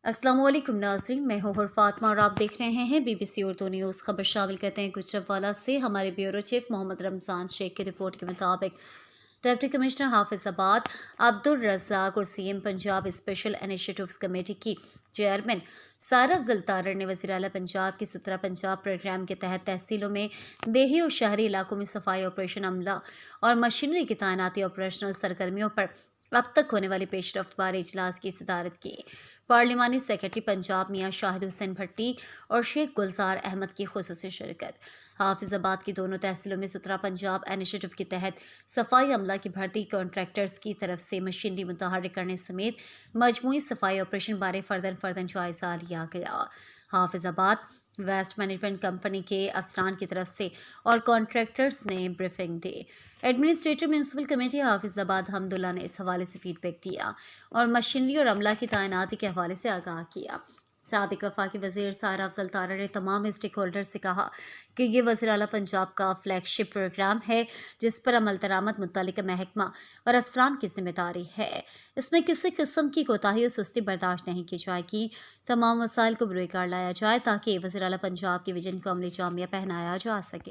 अस्सलाम वालेकुम नाज़रीन, मैं हूँ फातिमा और आप देख रहे हैं BBC उर्दू न्यूज़। खबर शामिल करते हैं गुजरांवाला से। हमारे ब्यूरो चीफ मोहम्मद रमज़ान शेख की रिपोर्ट के मुताबिक डिप्टी कमिश्नर हाफिज़ाबाद अब्दुल रज़ाक और CM Punjab special initiatives committee की चेयरमैन सारा अफजल तारड़ ने वज़ीर आला पंजाब की सुथरा पंजाब प्रोग्राम के तहत तहसीलों में देही और शहरी इलाकों में सफाई ऑपरेशन अमला और मशीनरी की तैनाती ऑपरेशनल सरगर्मियों पर अब तक होने वाली पेशरफ्त बारे इजलास की सदारत की। पार्लिमानी सेक्रेटरी पंजाब मियां शाहिद हुसैन भट्टी और शेख गुलजार अहमद की खुसूसी शिरकत। हाफिजाबाद की दोनों तहसीलों में सुथरा पंजाब इनिशिएटिव के तहत सफाई अमला की भर्ती कॉन्ट्रैक्टर्स की तरफ से मशीनरी मुतहर्रिक करने समेत मजमूई सफाई ऑपरेशन बारे फर्दन जायजा लिया गया। हाफिजाबाद वेस्ट मैनेजमेंट कंपनी के अफसरान की तरफ से और कॉन्ट्रैक्टर्स ने ब्रीफिंग दी। Administrative municipal committee Hafizabad Hamdullah ने इस हवाले से फीडबैक दिया और मशीनरी और अमला की तैनाती के हवाले से आगाह किया। साबिक वफाकी वज़ीर सारा अफजल तारड़ ने तमाम स्टेक होल्डर से कहा कि ये वज़ीर आला पंजाब का फ्लैगशिप प्रोग्राम है जिस पर अमल दरामद मुत्तलिका महकमा और अफसरान की जिम्मेदारी है। इसमें किसी किस्म की कोताही और सुस्ती बर्दाश्त नहीं की जाएगी। तमाम वसाइल को बुरेकार लाया जाए ताकि वज़ीर आला पंजाब की विजन को अमली जामिया पहनाया जा सके।